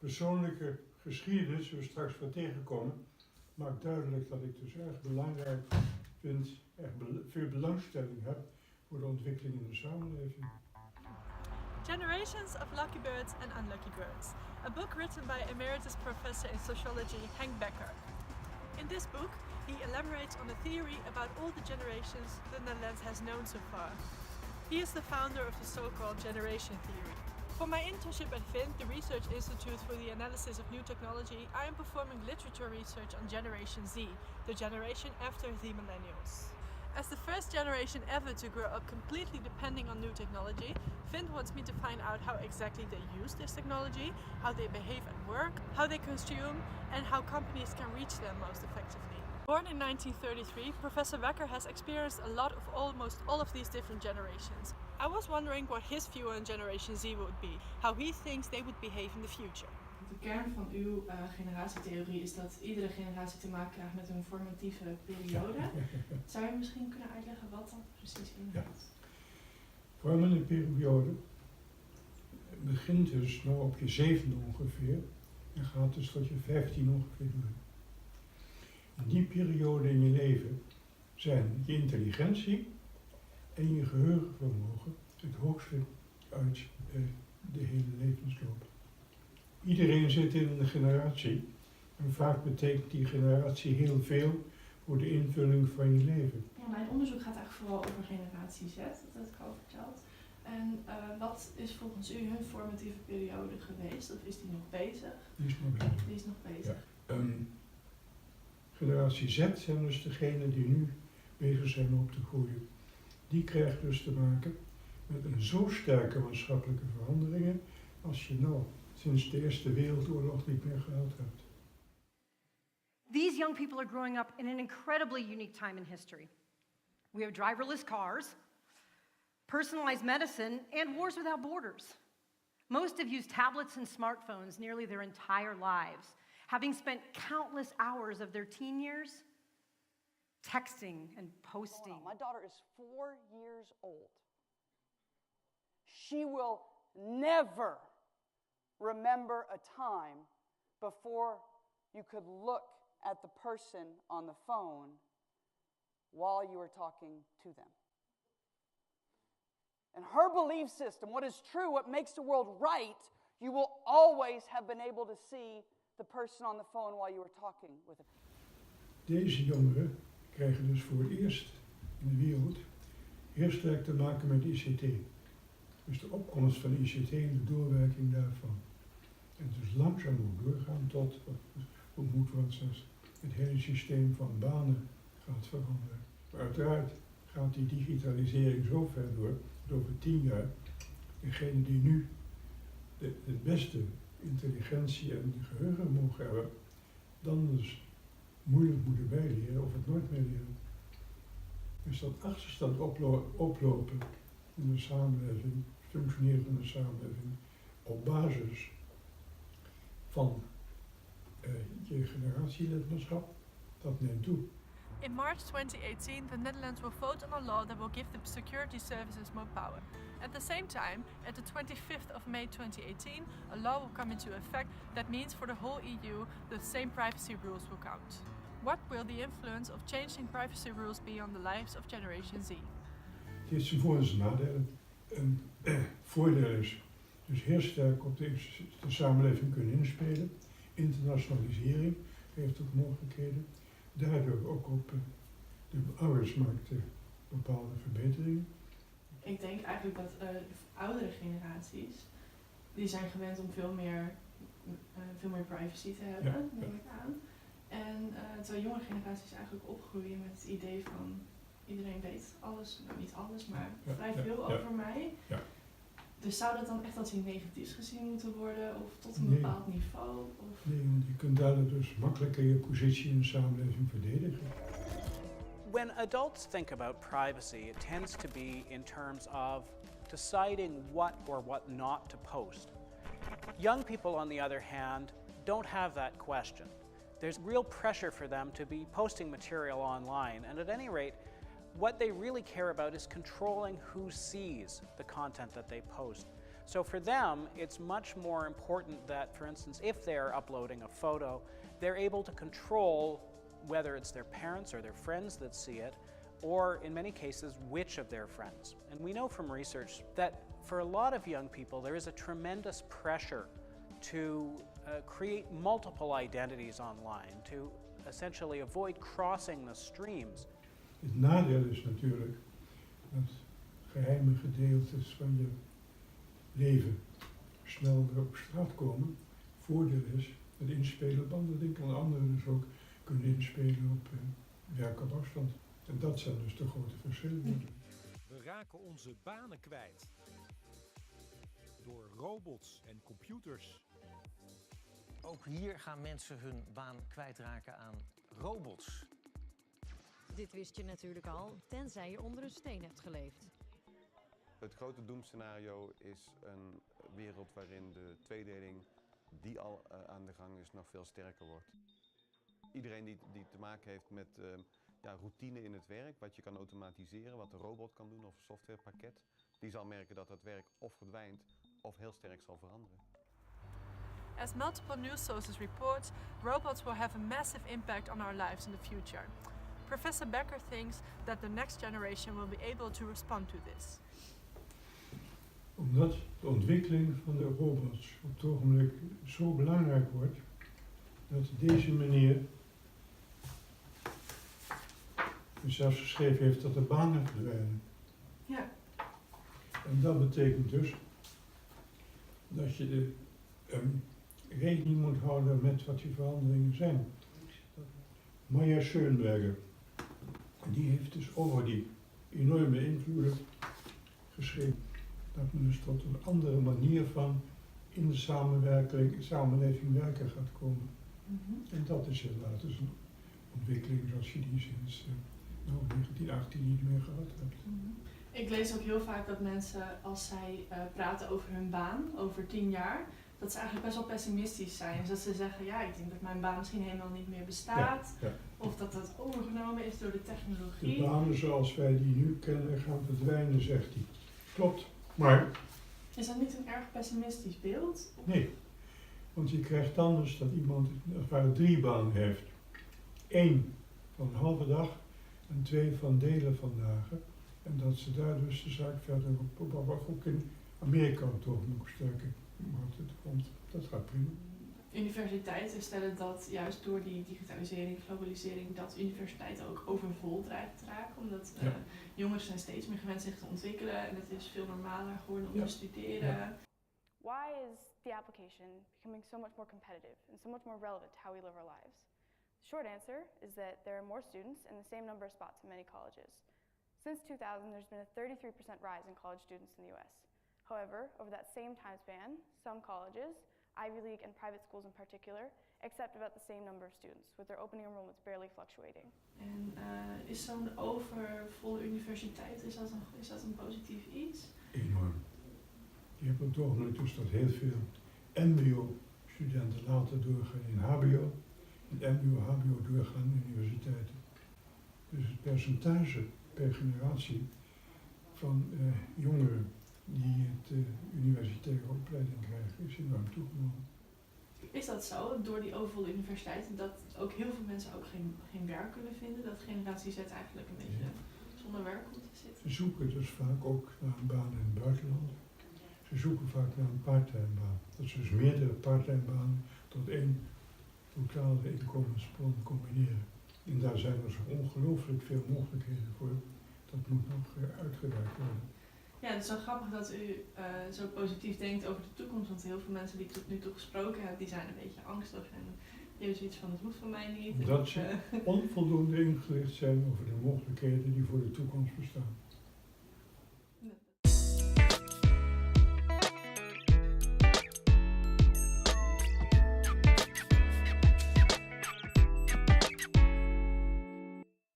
persoonlijke geschiedenis, waar we straks wat tegenkomen, maakt duidelijk dat ik dus erg belangrijk vind, veel belangstelling heb voor de ontwikkeling in de samenleving. Generations of Lucky Birds and Unlucky Birds, a book written by emeritus professor in sociology Henk Becker. In this book, he elaborates on a theory about all the generations the Netherlands has known so far. He is the founder of the so-called generation theory. For my internship at VINT, the Research Institute for the Analysis of New Technology, I am performing literature research on Generation Z, the generation after the Millennials. As the first generation ever to grow up completely depending on new technology, VINT wants me to find out how exactly they use this technology, how they behave at work, how they consume, and how companies can reach them most effectively. Born in 1933, Professor Becker has experienced a lot of almost all of these different generations. I was wondering what his view on Generation Z would be, how he thinks they would behave in the future. De kern van uw generatietheorie is dat iedere generatie te maken krijgt met een formatieve periode. Zou je misschien kunnen uitleggen wat dat precies inhoudt? Vormende periode begint dus nog op je 7e ongeveer en gaat dus tot je 15 ongeveer door. In die periode in je leven zijn je intelligentie en je geheugenvermogen het hoogste uit de hele levensloop. Iedereen zit in een generatie en vaak betekent die generatie heel veel voor de invulling van je leven. Ja, mijn onderzoek gaat eigenlijk vooral over generatie Z, dat heb ik al verteld. En wat is volgens u hun formatieve periode geweest? Of is die nog bezig? Die is nog bezig. Die is nog bezig. Ja. Generatie Z zijn dus degenen die nu bezig zijn op te groeien. Die krijgt dus te maken met een zo sterke maatschappelijke veranderingen als je nou sinds de Eerste Wereldoorlog niet meer gehad hebt. These young people are growing up in an incredibly unique time in history. We have driverless cars, personalized medicine, and wars without borders. Most have used tablets and smartphones nearly their entire lives, having spent countless hours of their teen years texting and posting. My daughter is 4 years old. She will never remember a time before you could look at the person on the phone while you were talking to them. In her belief system, what is true, what makes the world right, you will always have been able to see the person on the phone while you were talking with them. Deze jongeren krijgen dus voor het eerst in de wereld heel sterk te maken met ICT. Dus de opkomst van ICT en de doorwerking daarvan. En dus langzaam moet doorgaan tot wat moet worden zoals het hele systeem van banen gaat veranderen. Maar uiteraard gaat die digitalisering zo ver door, dat over 10 jaar degene die nu de beste intelligentie en geheugen mogen hebben, dan dus moeilijk moeten bijleren of het nooit meer leren. Dus dat achterstand oplopen in de samenleving, functioneren in de samenleving, op basis van je generatielidmaatschap, dat neemt toe. In March 2018, the Netherlands will vote on a law that will give the security services more power. At the same time, at the 25th of May 2018, a law will come into effect that means for the whole EU the same privacy rules will count. What will the influence of changing privacy rules be on the lives of Generation Z? Het heeft zijn voor- en zijn nadelen. Een voordeel is dus heel sterk op de samenleving kunnen inspelen. Internationalisering heeft ook mogelijkheden. Daardoor ook op de arbeidsmarkt bepaalde verbeteringen. Ik denk eigenlijk dat de oudere generaties, die zijn gewend om veel meer privacy te hebben, neem ik aan. En terwijl jonge generaties eigenlijk opgroeien met het idee van iedereen weet alles, nou niet alles, maar vrij veel over mij. Ja. Dus zou dat dan echt als iets negatiefs gezien moeten worden of tot een bepaald niveau? Of? Nee, want je kunt daardoor dus makkelijker je positie in de samenleving verdedigen. When adults think about privacy, it tends to be in terms of deciding what or what not to post. Young people, on the other hand, don't have that question. There's real pressure for them to be posting material online, and at any rate, what they really care about is controlling who sees the content that they post. So for them, it's much more important that, for instance, if they're uploading a photo, they're able to control whether it's their parents or their friends that see it, or in many cases, which of their friends. And we know from research that for a lot of young people, there is a tremendous pressure to create multiple identities online, to essentially avoid crossing the streams. Het nadeel is natuurlijk dat geheime gedeeltes van je leven snel weer op straat komen. Voordeel is het inspelen op andere dingen, kan anderen dus ook kunnen inspelen op werk op afstand. En dat zijn dus de grote verschillen. We raken onze banen kwijt. Door robots en computers. Ook hier gaan mensen hun baan kwijtraken aan robots. Dit wist je natuurlijk al, tenzij je onder een steen hebt geleefd. Het grote doemscenario is een wereld waarin de tweedeling die al aan de gang is nog veel sterker wordt. Iedereen die te maken heeft met routine in het werk, wat je kan automatiseren, wat de robot kan doen of een softwarepakket, die zal merken dat dat werk of verdwijnt of heel sterk zal veranderen. As multiple news sources report, robots will have a massive impact on our lives in the future. Professor Becker thinks that the next generation will be able to respond to this. Omdat de ontwikkeling van de robots op het ogenblik zo belangrijk wordt, dat deze meneer zelfs geschreven heeft dat de banen verdwijnen. Ja. En dat betekent dus dat je rekening moet houden met wat die veranderingen zijn. Marije Splinter, die heeft dus over die enorme invloeden geschreven. Dat men dus tot een andere manier van in de samenleving werken gaat komen. En dat is inderdaad dus een ontwikkeling zoals je die sinds 1918 niet meer gehad hebt. Ik lees ook heel vaak dat mensen, als zij praten over hun baan, over 10 jaar, dat ze eigenlijk best wel pessimistisch zijn. Dus dat ze zeggen, ja, ik denk dat mijn baan misschien helemaal niet meer bestaat. Ja, ja. Of dat dat overgenomen is door de technologie. De banen zoals wij die nu kennen gaan verdwijnen, zegt hij. Klopt, maar... Is dat niet een erg pessimistisch beeld? Nee, want je krijgt dan dus dat iemand als het ware 3 banen heeft. 1 van een halve dag en 2 van delen van dagen. En dat ze daar dus de zaak verder op ook in Amerika toch nog sterker komt. Dat gaat prima. Universiteiten stellen dat juist door die digitalisering, globalisering, dat universiteiten ook overvol dreigen te raken. Omdat jongeren zijn steeds meer gewend zich te ontwikkelen en het is veel normaler geworden om te studeren. Ja. Why is the application becoming so much more competitive and so much more relevant to how we live our lives? The short answer is that there are more students and the same number of spots in many colleges. Since 2000, there's been a 33% rise in college students in the US. However, over that same time span, some colleges, Ivy League and private schools in particular, accept about the same number of students, with their opening enrollments barely fluctuating. En is zo'n overvolle universiteit, is dat een positief iets? Enorm. Je hebt op het ogenblik dus dat heel veel mbo-studenten later doorgaan in hbo, en mbo-hbo doorgaan in universiteiten. Dus het percentage per generatie van jongeren die het universitaire opleiding krijgen is enorm toegenomen. Is dat zo, door die overvolle universiteiten, dat ook heel veel mensen ook geen werk kunnen vinden? Dat generatie Z eigenlijk een beetje zonder werk komt te zitten? Ze zoeken dus vaak ook naar een baan in het buitenland. Ze zoeken vaak naar een parttime baan. Dat ze dus meerdere parttime banen tot 1 totale inkomensbron combineren. En daar zijn er zo ongelooflijk veel mogelijkheden voor. Dat moet nog uitgewerkt worden. Ja, het is wel grappig dat u zo positief denkt over de toekomst, want heel veel mensen die ik tot nu toe gesproken heb, die zijn een beetje angstig en die hebben zoiets van, het hoeft van mij niet. Omdat ze onvoldoende ingelicht zijn over de mogelijkheden die voor de toekomst bestaan.